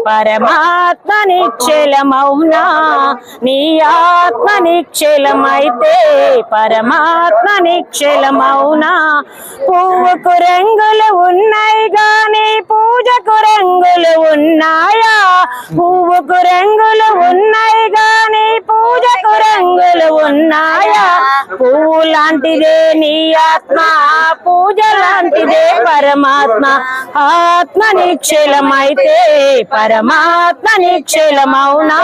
పరమాత్మ నిశ్చలమౌనా నీ ఆత్మ నిశ్చలమైతే పరమాత్మ నిశ్చలమౌనా పువ్వుకు రంగులు ఉన్నాయి గాని పూజకు రంగులు ఉన్నాయా పువ్వుకు రంగులు ఉన్నాయి గాని పూజకు రంగులు ఉన్నాయా పువ్వు లాంటిదే నీ ఆత్మ పూజ లాంటిదే పరమాత్మ ఆత్మ నిశ్చలమైతే పరమాత్మ నిశ్చలమౌనా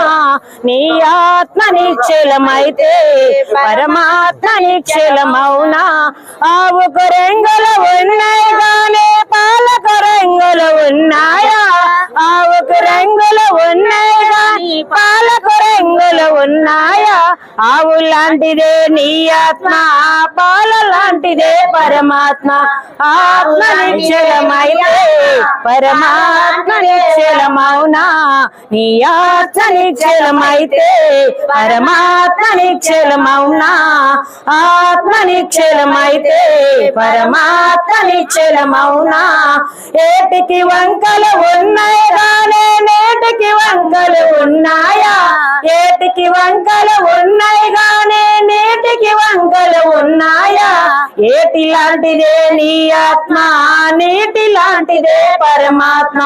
నీ ఆత్మ నిశ్చలమైతే పరమాత్మ నిశ్చలమౌనా ఆవుకు రంగులు ఉన్నాయి గానే పాలకు రంగులు ఉన్నాయా ఆవుకు రంగులు ఉన్నాయి గాని పాలకు రంగులు ఉన్నాయా ఆవు లాంటిదే నీ ఆత్మ పాల లాంటిదే పరమాత్మ ఆత్మ నిశ్చలమైతే పరమాత్మ నిశ్చలమౌనా నీ ఆత్మ నిశ్చలమైతే పరమాత్మ నిశ్చలమౌనా ఆత్మ నిశ్చలమైతే పరమాత్మ నిశ్చలమౌనా ఏటికి వంకలు ఉన్నాయి గానే నేటికి వంకలు ఉన్నాయా ఏటికి వంకలు ఉన్నాయి గానే నేటికి వంకలు ఉన్నాయా ఏటి లాంటిదే నీ ఆత్మ నీటి లాంటిదే పరమాత్మ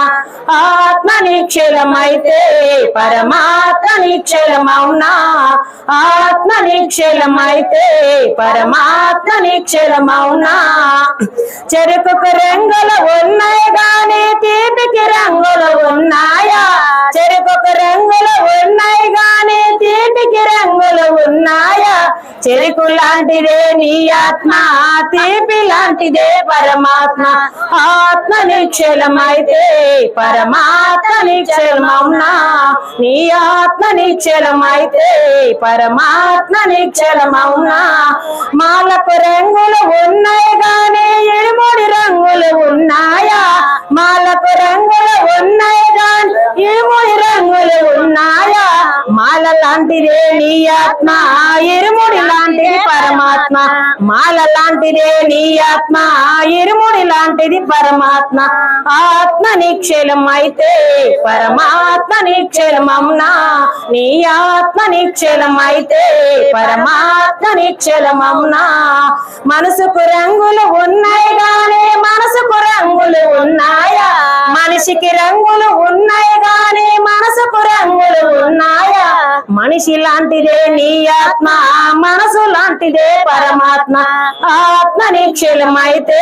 ఆత్మ నిశ్చలమైతే పరమాత్మ నిశ్చలమౌనా ఆత్మ నిశ్చలమైతే పరమాత్మ నిశ్చలమౌనా చెరుకుకు రంగులు ఉన్నాయి గాని తీపికి రంగులు ఉన్నాయా చెరుకుకు రంగులు ఉన్నాయి గాని తీపికి రంగులు ఉన్నాయా చెరుకు లాంటిదే నీ ఆత్మ తీపి లాంటిదే పరమాత్మ ఆత్మ నిశ్చలమైతే పరమాత్మ నిశ్చలమౌనా నీ ఆత్మ నిశ్చలమైతే పరమాత్మ నిశ్చలమౌనా మాలకు రంగులు ఉన్నాయి గాని ఇరుముడి రంగులు ఉన్నాయా మాలకు రంగులు ఉన్నాయి గాని ఇరుముడి రంగులు ఉన్నాయా మాల లాంటిదే నీ ఆత్మ ఇరుముడి లాంటిది పరమాత్మ మాల లాంటిదే నీ ఆత్మ ఇరుముడి లాంటిది పరమాత్మ ఆత్మ నిశ్చలమైతే పరమాత్మ నిశ్చలమౌనా నీ ఆత్మ నిశ్చలమైతే పరమాత్మ నిశ్చలమౌనా మనసుకు రంగులు ఉన్నాయి గాని మనసుకు రంగులు ఉన్నాయా మనిషికి రంగులు ఉన్నాయి గాని మనసుకు రంగులు ఉన్నాయా మనిషి లాంటిదే నీ ఆత్మ మనసు లాంటిదే పరమాత్మ ఆత్మ నిశ్చలమైతే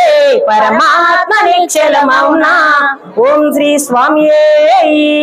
పరమాత్మ నిశ్చలమౌనా ఓం శ్రీ స్వామియే